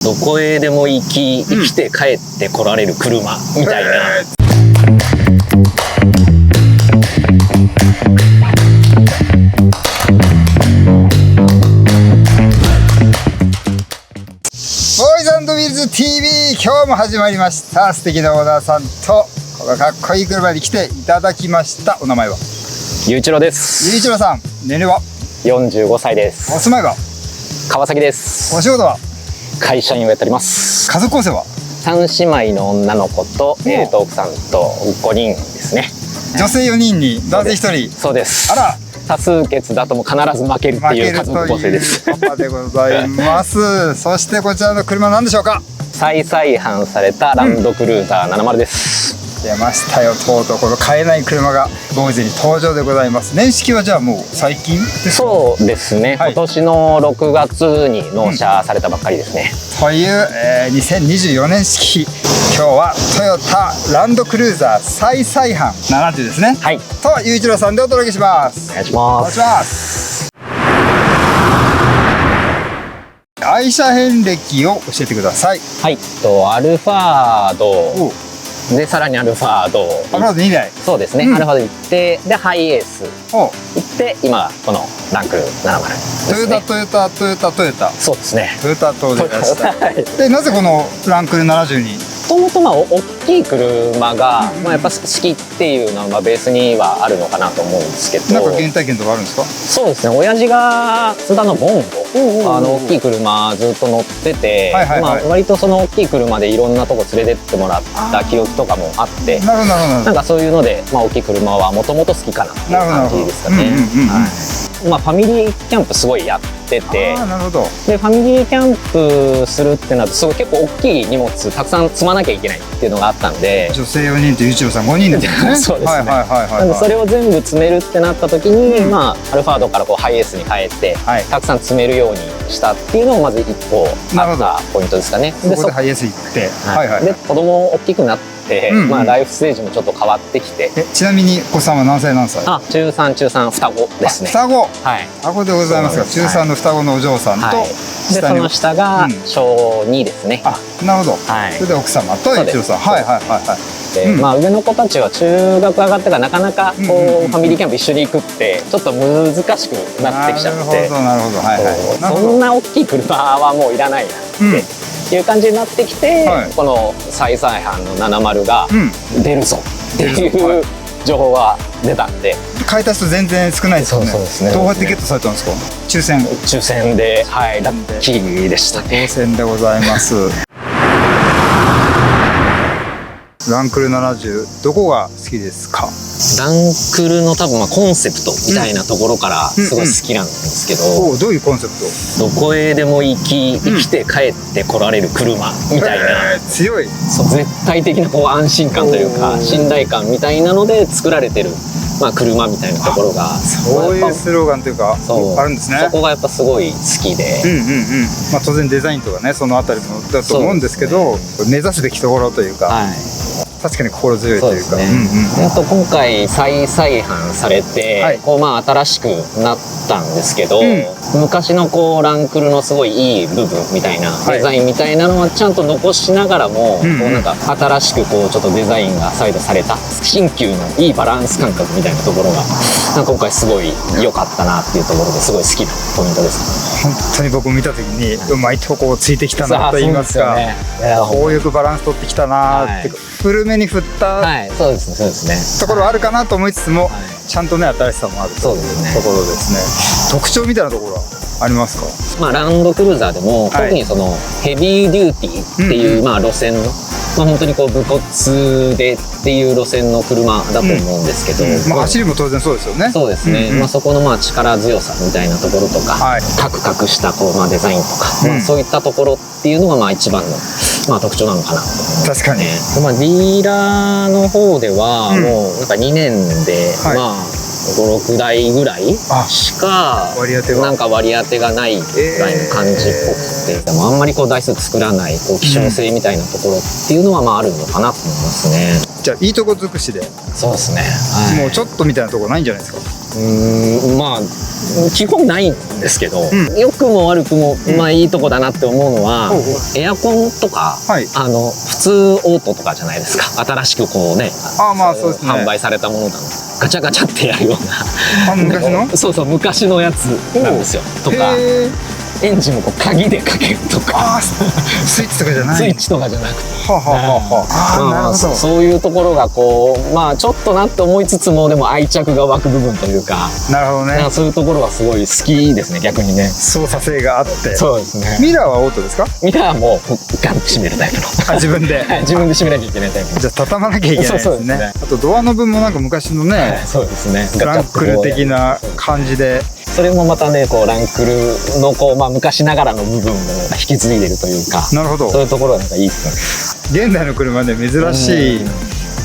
どこへでも生きて帰って来られる車みたいな、ボーイズ&ウィルズ TV、 今日も始まりました。素敵なオーナーさんとこのかっこいい車に来ていただきました。お名前は？ゆういちろです。ゆういちろさん、年齢は45歳です。お住まいは？川崎です。お仕事は？会社員をやっております。家族構成は？3姉妹の女の子と、奥さんと5人ですね。女性4人に男性1人。そうです。あら、多数決だともう必ず負けるっていう家族構成です。パパでございますそしてこちらの車は何でしょうか？再々販されたランドクルーザー70です。出ましたよ、とうとうこの買えない車がボーイズに登場でございます。年式はじゃあもう最近ですか？そうですね、はい、今年の6月に納車されたばっかりですね。という、2024年式、今日はトヨタランドクルーザー再々販70ですね。はい、とゆういちろさんでお届けします。お願いします。お願いします。愛車遍歴を教えてください。はい、アルファードで、さらにアルファード、アルファード2台。そうですね、アルファード行って、でハイエース行って、今このランクル70ですね。トヨタ。そうですね、トヨタと出ました。で、なぜこのランクル70に？もともと大きい車が、やっぱ好きっていうのはベースにはあるのかなと思うんですけど。なんか原体験とかあるんですか？そうですね、親父が津田のボンボ、大きい車ずっと乗ってて、割とその大きい車でいろんなとこ連れてってもらった記憶とかもあって、なんかそういうので、大きい車はもともと好きかなっていう感じですかね。ファミリーキャンプすごいやってて、でファミリーキャンプするってなるとすごい結構大きい荷物たくさん積まなきゃいけないっていうのがあったんで、女性4人とゆういちろさん5人ですね。そうですね。なんでそれを全部詰めるってなった時に、アルファードからこうハイエースに変えて、たくさん積めるようにしたっていうのもまず一個あったポイントですかね。そこでハイエース行って、で子供大きくなって、ライフステージもちょっと変わってきて。ちなみにお子さんは何歳？中3双子ですね。双子でございますが、中3の双子のお嬢さんと、でその下が小2ですね。なるほど。それで奥様とゆういちろさん。上の子たちは中学上がってからなかなかこうファミリーキャンプ一緒に行くってちょっと難しくなってきちゃって、そんな大きい車はもういらないなっていう感じになってきて、この再々販の70が出るぞっていう情報が出たんで、買えた人全然少ないですよね。どうやってゲットされたんですか？抽選で、ラッキーでしたね。当選でございますランクル70、どこが好きですか？ランクルの多分コンセプトみたいなところからすごい好きなんですけど、どういうコンセプト？どこへでも生きて帰って来られる車みたいな、強い。そう、絶対的なこう安心感というか信頼感みたいなので作られてる車みたいなところが、そういうスローガンというかあるんですね。そこがやっぱすごい好きで、当然デザインとかね、そのあたりもだと思うんですけど、目指すべきところというか、確かに心強いというか。あと今回再々販されて、新しくなったんですけど、昔のランクルのすごいいい部分みたいなデザインみたいなのはちゃんと残しながらも、なんか新しくちょっとデザインが再度された新旧のいいバランス感覚みたいなところがなんか今回すごい良かったなっていうところですごい好きなポイントです。本当に僕見た時にうまいとこをついてきたなと言いますか、こういうバランス取ってきたなって、古めに振ったところあるかなと思いつつも、ちゃんとね新しさもあるところですね。特徴みたいなところはありますか？ランドクルーザーでも特にそのヘビーデューティーっていう路線の本当に武骨でっていう路線の車だと思うんですけど、走りも当然そうですよね。そうですね。そこの力強さみたいなところとか、カクカクしたデザインとか、そういったところっていうのが一番の特徴なのかなと思います。確かに。ディーラーの方ではもうなんか2年で5、6台ぐらいしかなんか割り当てがないぐらいの感じっぽくて、でもあんまり台数作らない希少性みたいなところっていうのはあるのかなと思いますね。じゃあいいとこ尽くしで。そうですね。もうちょっとみたいなところないんじゃないですか？基本ないんんですけど、良くも悪くもまあいいとこだなって思うのは、エアコンとか普通オートとかじゃないですか。新しくこうね販売されたものなのガチャガチャってやるような昔のそうそう昔のやつなんですよ。とかエンジンもこう鍵でかけるとかスイッチとかじゃない、スイッチとかじゃなくて、なるほど、そういうところがこうまあちょっとなって思いつつもでも愛着が湧く部分というか、なるほどね、そういうところはすごい好きですね。逆にね、操作性があって。そうですね。ミラーはオートですか？ミラーもガンって閉めるタイプの自分で自分で閉めなきゃいけないタイプ。じゃあ畳まなきゃいけないですね。あとドアノブもなんか昔のね、そうですね、ランクル的な感じで、それもまたねこうランクルのこう、まあ、昔ながらの部分を引き継いでるというか、なるほど、そういうところはなんかいいですね。現代の車で珍しい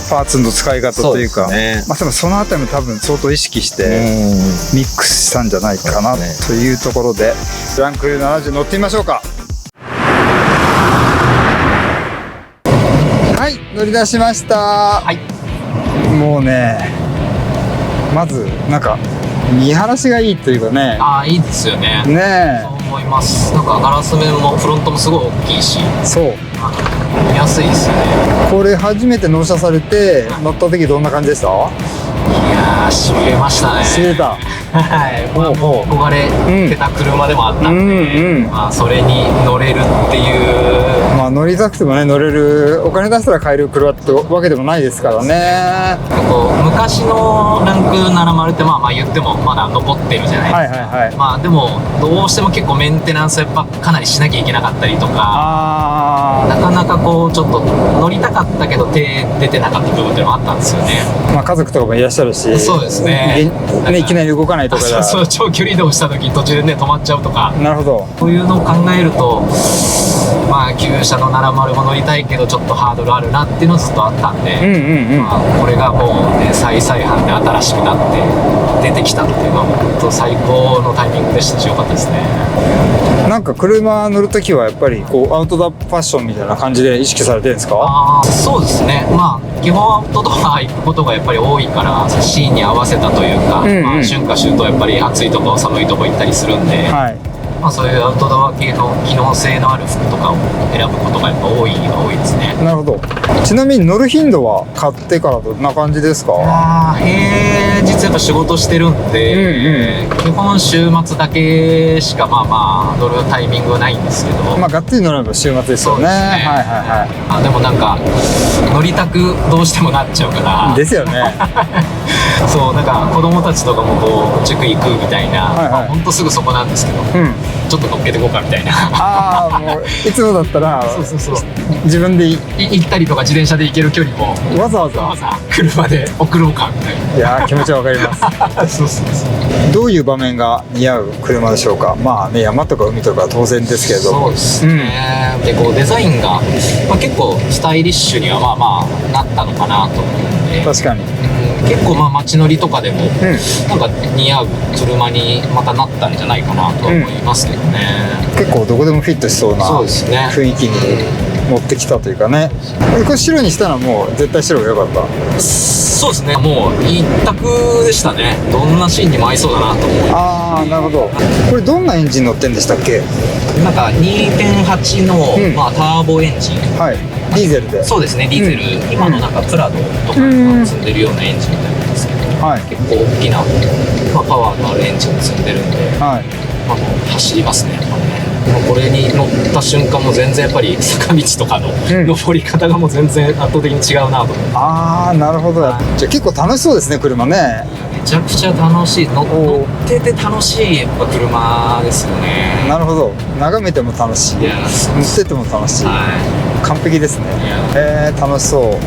パーツの使い方というか、まあでもそのあたりも多分相当意識してミックスしたんじゃないかなというところで、ランクル70乗ってみましょうか。はい、乗り出しました。はい、もうね、まずなんか見晴らしがいいというかね。いいですよね。ねえ、そう思います。なんかガラス面もフロントもすごい大きいし、そう見やすいですよね。これ初めて納車されて乗った時どんな感じでした？いやー、しびれましたね。しびれた。はい、もう憧れてた車でもあったんで、まあそれに乗れるっていう。まあ乗りたくてもね乗れる、お金出したら買える車ってわけでもないですからね。こう昔のランク70ってまあ言ってもまだ残ってるじゃないですか。まあでもどうしても結構メンテナンスやっぱかなりしなきゃいけなかったりとか、なかなかこうちょっと乗りたかったけど手出てなかった部分っていうのもあったんですよね。まあ家族とかもいらっしゃるし、そうですね。いきなり動かないとかじゃ、そう長距離移動した時に途中でね止まっちゃうとか、なるほど、そういうのを考えると、まあ旧車の70も乗りたいけどちょっとハードルあるなっていうのずっとあったんで、まあこれがもうね再々販で新しくなって出てきたっていうのは本当最高のタイミングでしたし、よかったですね。なんか車乗るときはやっぱりこうアウトドアファッションみたいな感じで意識されてるんですか？そうですね。まあ基本アウトドア行くことがやっぱり多いから、シーンに合わせたというか、まあ春夏秋冬やっぱり暑いとこ寒いとこ行ったりするんで、まあそういうアウトドア系の機能性のある服とかを選ぶことがやっぱ多いですね。なるほど。ちなみに乗る頻度は買ってからどんな感じですか？平日やっぱ仕事してるんで、基本週末だけしかまあ乗るタイミングはないんですけど、まあがっつり乗るのは週末ですよね。でもなんか乗りたくどうしてもなっちゃうからですよねそうなんか子供たちとかもこう塾行くみたいな、ほんとすぐそこなんですけど、ちょっと乗っけてこうかみたいなもういつもだったら自分で行ったりとか自転車で行ける距離もわざわざ車で送ろうかみたいな。いや気持ちはわかりますどういう場面が似合う車でしょうか？まあね、山とか海とか当然ですけれども。そうですね、でこうデザインが、結構スタイリッシュにはまあなったのかなと思うんで、確かに、結構街乗りとかでも、なんか似合う車にまたなったんじゃないかなと思いますけどね。結構どこでもフィットしそうな雰囲気に持ってきたというかね。これ白にしたらもう絶対白が良かった。そうですね、もう一択でしたね。どんなシーンにも合いそうだなと思う。なるほど。これどんなエンジン乗ってんでしたっけ？なんか 2.8 の、ターボエンジン、ディーゼルで。そうですね、ディーゼル、今のなんかプラドとかに積んでるようなエンジンみたいなんですけど、結構大きな、パワーのあるエンジンを積んでるんで、もう走りますね、やっぱね。これに乗った瞬間も全然やっぱり坂道とかの登り方がもう全然圧倒的に違うなと思って。なるほど。じゃあ結構楽しそうですね、車ね。めちゃくちゃ楽しい。乗ってて楽しいやっぱ車ですよね。なるほど。眺めても楽しい、乗ってても楽しい、完璧ですね。楽しそう。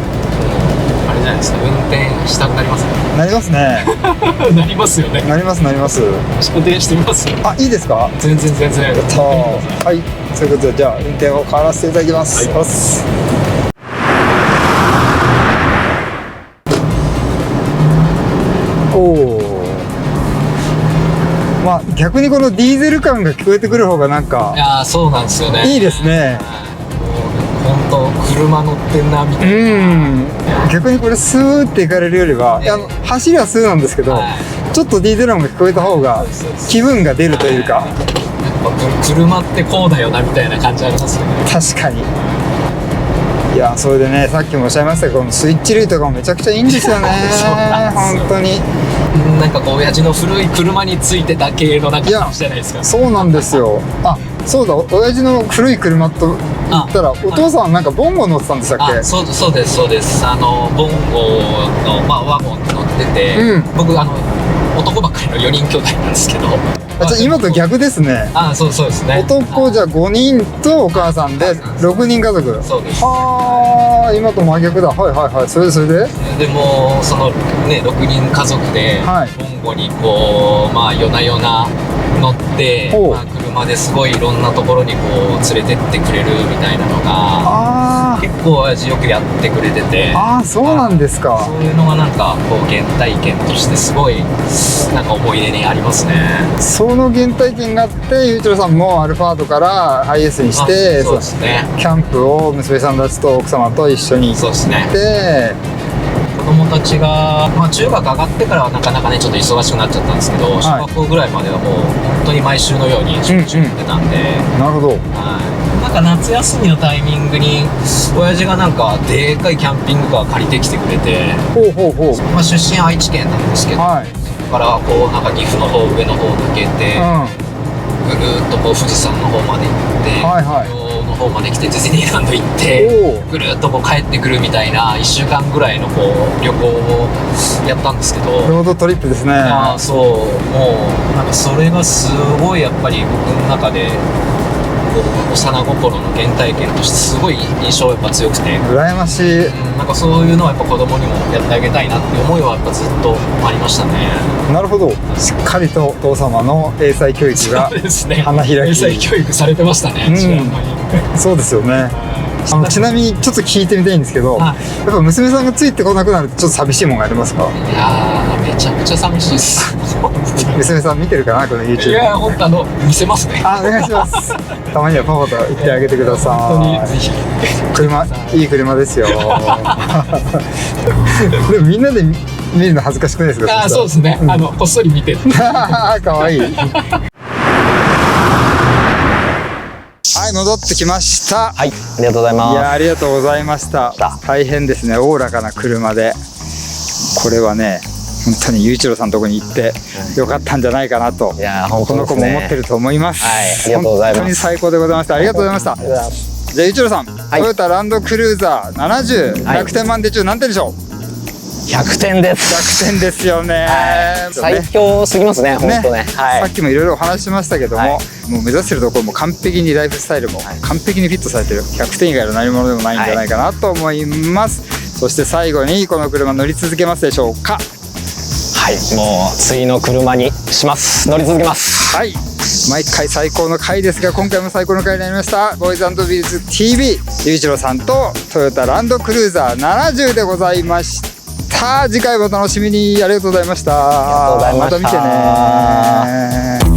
あれじゃないですか、運転したくなりますね。なりますねなりますよね。なります。運転してみます？いいですか？全然。はい、ということでじゃあ運転を変わらせていただきます。まあ逆にこのディーゼル感が聞こえてくる方がなんか、そうなんですよね。いいですね。本当車乗ってんなみたいな。逆にこれスーって行かれるよりは、走りはスーなんですけど、ちょっとディーゼル音が聞こえた方が気分が出るというか、車ってこうだよなみたいな感じありますよね。確かに。いや、それでね、さっきもおっしゃいましたけど、このスイッチ類とかもめちゃくちゃいいんですよね。本当に。なんかこう親父の古い車についてた系のなんか感じじゃないですか。そうなんですよ。あ、そうだ、親父の古い車と言ったら、お父さんなんかボンゴ乗ってたんでしたっけ？そうです。ボンゴの、まあ、ワゴンに乗ってて、僕男ばっかりの4人兄弟なんですけど。じゃあ今と逆ですね。そうですね。男じゃ5人とお母さんで6人家族。そうです。はあ、今と真逆だ。はいはいはい。それででもそのね6人家族でボンゴにこうまあ夜な夜な乗って、まあ、車ですごいいろんなところにこう連れてってくれるみたいなのが結構親父よくやってくれてて。そうなんですか。そういうのがなんかこう原体験としてすごいなんか思い出にありますね。その原体験があってゆういちろうさんもアルファードからハイエースにして、そうですね、キャンプを娘さんたちと奥様と一緒に行って、そうですね、子供たちが、まあ、中学上がってからはなかなかねちょっと忙しくなっちゃったんですけど、小学校ぐらいまではもう本当に毎週のようにしょっちゅう行ってたんで、なるほど。なんか夏休みのタイミングに親父がなんかでかいキャンピングカー借りてきてくれて、まあ、出身愛知県なんですけど、そこからこうなんか岐阜の方上の方抜けて、ぐるっとこう富士山の方まで行って、の方まで来てディズニーランド行ってぐるっとこう帰ってくるみたいな1週間ぐらいのこう旅行をやったんですけど、ロードトリップですね。そう、もうなんかそれがすごいやっぱり僕の中で幼心の原体験としてすごい印象やっぱ強くて、羨ましい。なんかそういうのはやっぱ子供にもやってあげたいなって思いはやっぱずっとありましたね。なるほど。しっかりとお父様の英才教育が花開き、英才教育されてましたね。そうですよね。ちなみにちょっと聞いてみたいんですけど、やっぱ娘さんがついてこなくなるとちょっと寂しいものがありますか？いやー、めちゃくちゃ寂しいです。娘さん見てるかな、この YouTube。いや、本当見せますね。お願いします。たまにはパパと言ってあげてください。本当にぜひ。車、いい車ですよ。でもみんなで見るの恥ずかしくないですか？そうですね。こっそり見てる。かわいい。はい、戻ってきました。はい、ありがとうございます。いや、ありがとうございました。大変ですね、おおらかな車で。これはね、本当にゆういちろうさんのところに行ってよかったんじゃないかなと、この子も思ってると思います。はい、ありがとうございます。本当に最高でございました。ありがとうございました。じゃあゆういちろうさん、トヨタランドクルーザー70、100点満点中何点でしょう？100点です。100点ですよね。最強すぎますね、本当ね。さっきもいろいろお話ししましたけども、もう目指してるところも完璧にライフスタイルも完璧にフィットされてる、100点以外の何者でもないんじゃないかなと思います。そして最後にこの車乗り続けますでしょうか？はい、もう次の車にします。乗り続けます。はい、毎回最高の回ですが、今回も最高の回になりました。ボーイズ&ビーズ TV、ゆういちろうさんとトヨタランドクルーザー70でございました。次回もお楽しみに。ありがとうございました。ありがとうございました。また見てね。